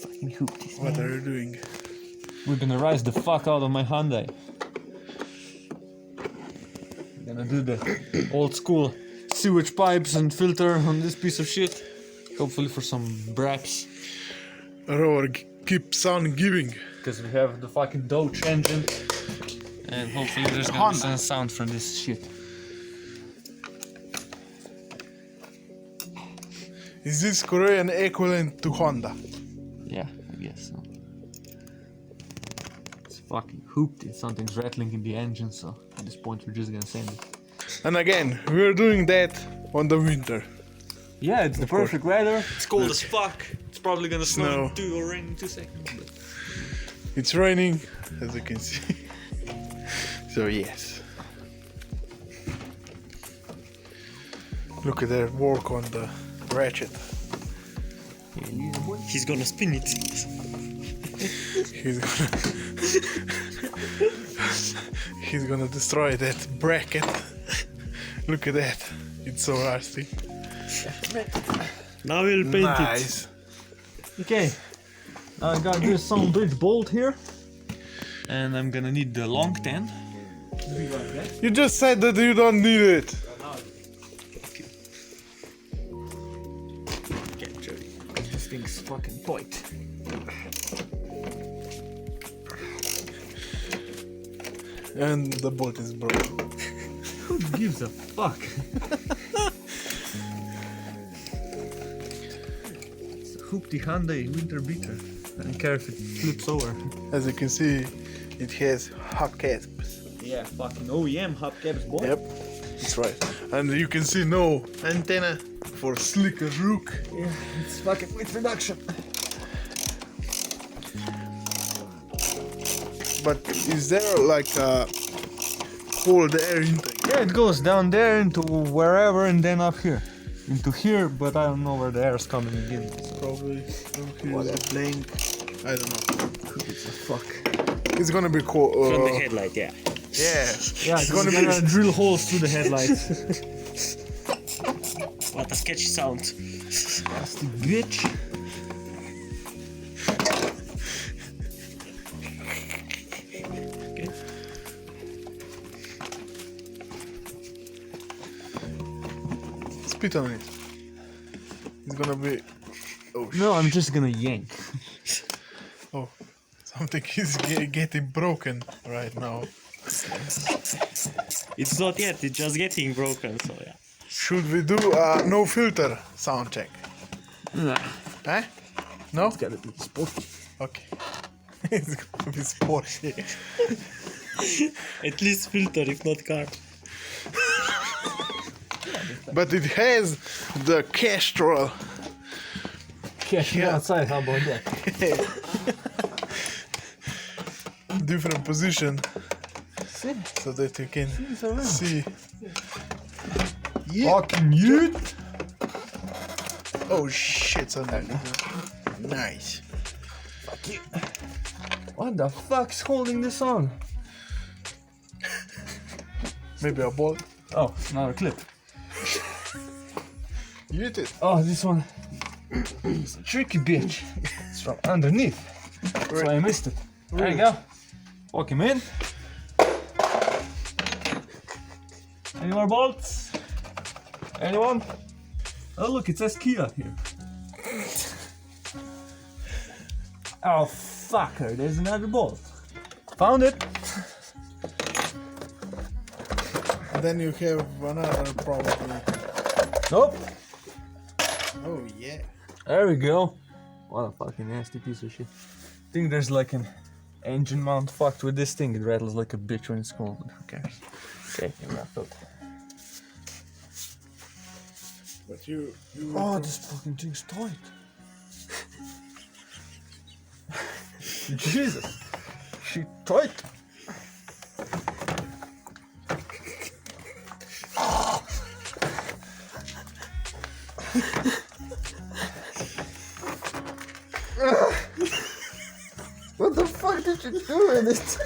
Fucking hoopties. What are you doing? We're gonna rise the fuck out of my Hyundai. Gonna do the old school sewage pipes and filter on this piece of shit. Hopefully for some braps. Roar keeps on giving. Because we have the fucking Dodge engine. And hopefully there's gonna be some sound from this shit. Is this Korean equivalent to Honda? Yeah, I guess so. It's fucking hooped. Something's rattling in the engine, so at this point we're just gonna send it. And again, we're doing that on the winter. Yeah, it's the perfect weather. It's cold as fuck. It's probably gonna snow Snow. or rain in 2 seconds. But It's raining, as you can see. So yes. Look at their work on the ratchet. He's gonna spin it. He's gonna he's gonna destroy that bracket. Look at that. It's so rusty. Now we'll paint it. Nice. okay, I got this some bridge bolt here, and I'm gonna need the long 10. You just said that you don't need it. This thing's fucking tight. And the bolt is broken. Who gives a fuck? It's a hoopty Hyundai winter beater. I don't care if it flips over. As you can see, it has hubcaps. Yeah, fucking OEM hubcaps, boy. Yep, that's right. And you can see no antenna for slicker rook. Yeah, it's fucking weight reduction. But is there like a cold air intake? Yeah, it goes down there into wherever and then up here. Into here, but I don't know where the air's coming in. Probably. Here's the blank. I don't know. Who gives a fuck? It's gonna be cold. From the headlight, yeah. Yeah. Yeah, it's gonna drill holes through the headlights. What a sketchy sound. Nasty bitch. Spit on it. It's gonna be. Oh No, I'm just gonna yank. Oh, something is getting broken right now. It's not yet, it's just getting broken, so yeah. Should we do a no filter sound check? Nah, Huh? No? it's gotta be sporty. Okay. It's gonna be sporty. At least filter, if not car. But it has the Castrol. Cash me outside, how about that? Different position See? so that you can It's around. see. Fucking you! Oh shit, something. Nice. Fuck you. What the fuck's holding this on? Maybe a ball. Oh, not a clip. You did. Oh, this one. It's a tricky bitch. It's from underneath. That's why I missed it. There you go. Walk him in. Any more bolts? Anyone? Oh look, it says Kia here. Oh fucker, there's another bolt. Found it. Then you have another probably. Nope. Oh yeah. There we go. What a fucking nasty piece of shit. I think there's like an engine mount fucked with this thing. It rattles like a bitch when it's cold, but who cares? Okay, wrapped up. But you Oh, this fucking thing's tight. Jesus. She tight. What the fuck did you do in it?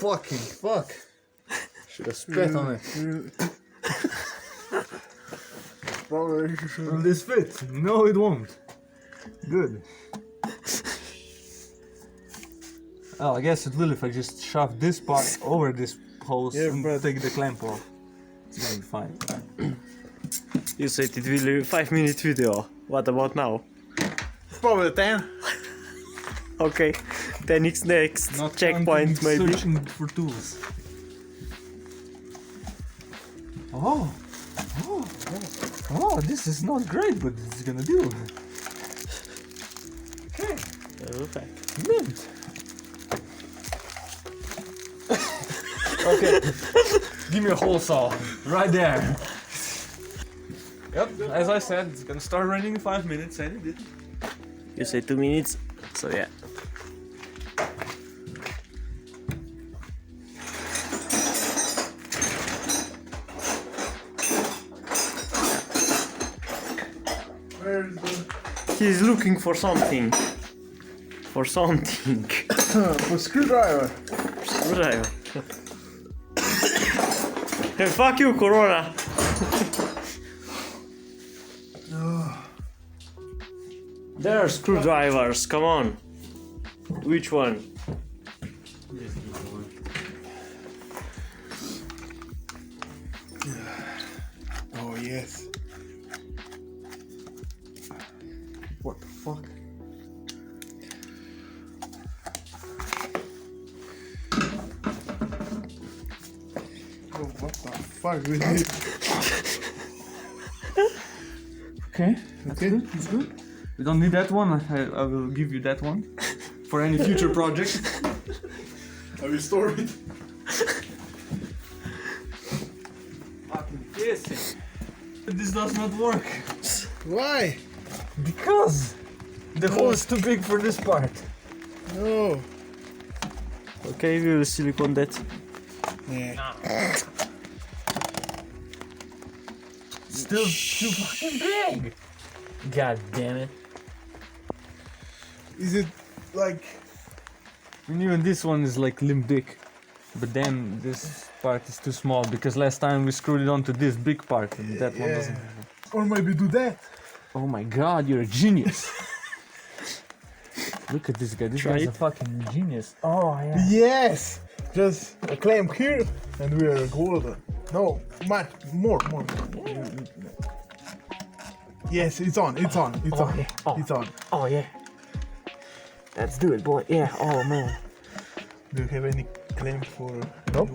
fucking fuck. Should have spat on it. Probably you should. Will this fit? No, it won't. Good. Oh, I guess it will if I just shove this part over this hose and take the clamp off. It's gonna be fine. You said it will be 5-minute video. What about now? Probably 10. Okay. Then it's next Not checkpoint counting maybe. Searching for tools. Oh, this is not great, but it's gonna do. Okay, Okay. mint. Okay, give me a hole saw right there. Yep, as I said, it's gonna start raining in 5 minutes, and it did. You say 2 minutes, so yeah. Where's the. He's looking for something. For something. For screwdriver. Screwdriver. Hey, fuck you, Corona. There are screwdrivers, come on. Which one? Oh, yes. What the fuck? Oh, what the fuck with it? Okay, Okay. it's good. We don't need that one. I will give you that one for any future project. I will store it. Fucking pissing. This does not work Why? because the hole is too big for this part. No. Okay, we will silicone that. Yeah. Still too fucking big. God damn it. Is it like. And even this one is like limp dick. But then this part is too small because last time we screwed it onto this big part and that one doesn't have it. Or maybe do that? Oh my god, you're a genius. Look at this guy. This Try guy's it. a fucking genius. Oh yeah. Yes! Just a clamp here and we are golden. No, much more. Yes, it's on. It's on. Oh, yeah. Oh. It's on. Oh yeah. Let's do it, boy. Yeah. Oh man. Do you have any clamp for? Nope.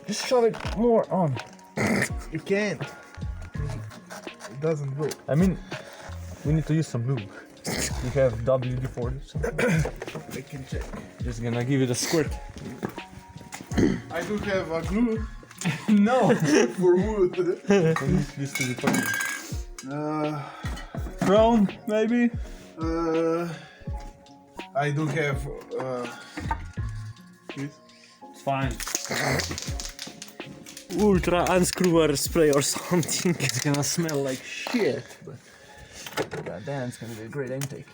Just shove it more on. You can't. It doesn't go. I mean, we need to use some lube. You have WD-40 or something? I can check. Just gonna give it a squirt. I do have a glue No. for wood. This to the fucking Uh, crown, maybe. I do have. This. It's fine. Ultra unscrewer spray or something. It's gonna smell like shit, but goddamn, it's gonna be a great intake.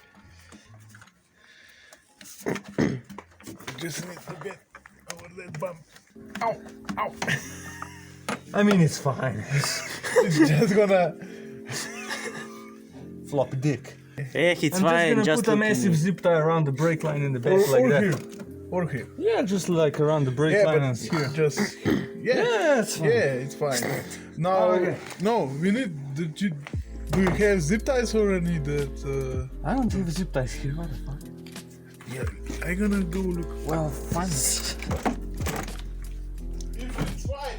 Just need to get over that bump. Ow! Ow! I mean, it's fine. It's just gonna. Floppy dick. Yeah, it's I'm fine. just gonna put a massive zip tie around the brake line in the back like or that. here. Or here. Yeah, just like around the brake Yeah, line but and here. just. Yeah. Yeah, it's fine. Yeah, it's fine. Now, Oh, okay. no, we need. Do you have zip ties or I need that? I don't have zip ties here. What the fuck? Yeah, I'm gonna go look. Well, fine. It's fine.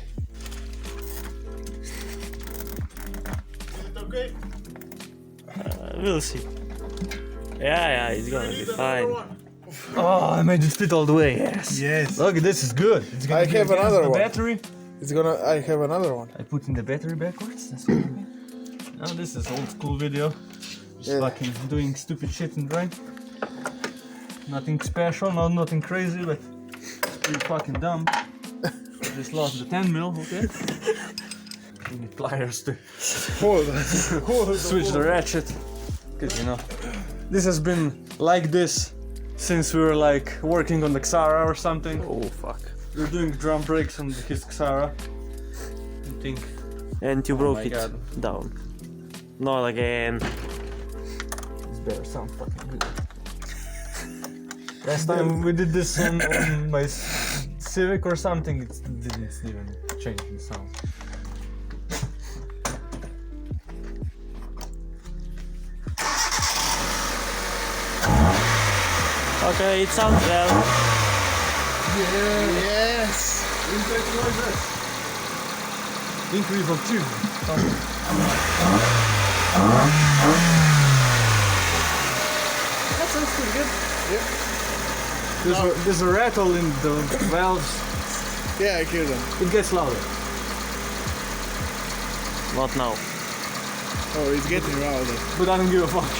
Is it okay? We'll see. Yeah, it's gonna be fine. Oh, I made it fit all the way. Yes. Yes. Look, this is good. It's gonna I be have against another the one. battery. It's gonna. I have another one. I put in the battery backwards. That's what I mean. Now this is old school video. Just Yeah. fucking doing stupid shit in the rain. Nothing special, nothing crazy, but it's pretty fucking dumb. Just lost the 10 mil, okay? We need pliers to Hold on. Hold on. switch the ratchet. Cause you know, this has been like this since we were like working on the Xara or something. Oh fuck. We're doing drum brakes on his Xara. I think. And you broke my it God. down. Not again. This better sound fucking good. Last time we did this on my Civic or something, it didn't even change the sound. Okay, it sounds well. Yes! Increase of tune. That sounds pretty good. Yep. There's a rattle in the valves. Yeah, I hear them. It gets louder. Not now. Oh, it's getting louder. But I don't give a fuck.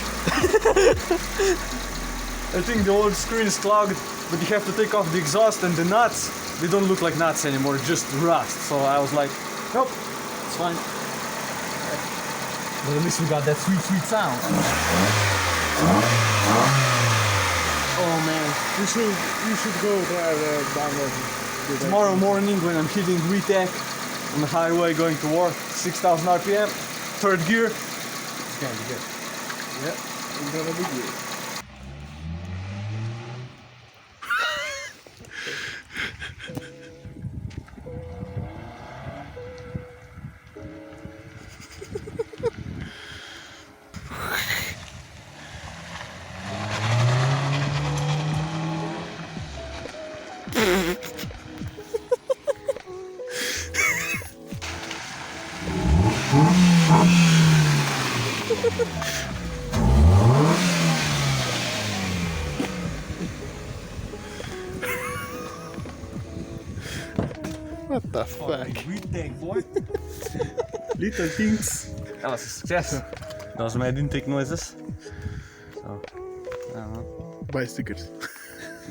I think the old screen is clogged, but you have to take off the exhaust and the nuts. They don't look like nuts anymore, just rust. So I was like, nope, it's fine. But at least we got that sweet, sweet sound. Oh man. You should go drive download. Tomorrow morning when I'm hitting retech on the highway going to work, 6,000 RPM, third gear, it's gonna be good. Yeah, it's gonna be good. What the fuck? Retech, boy. Little things. That was a success. Those are my intake noises. So, I don't know. Buy stickers.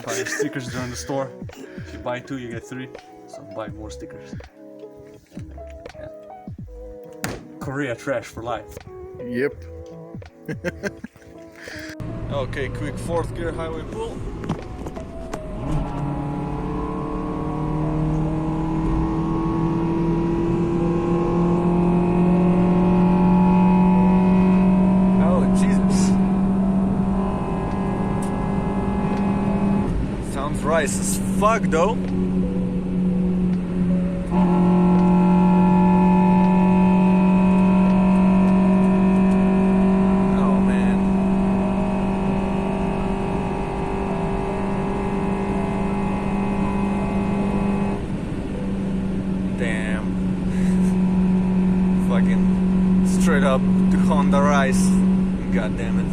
Buy stickers during the store. If you buy 2, you get 3. So buy more stickers. Yeah. Korea trash for life. Yep. Okay, quick 4th gear highway pull. Oh, Jesus. Sounds rice as fuck though. Oh man. Damn. Fucking straight up to Honda rice. God damn it.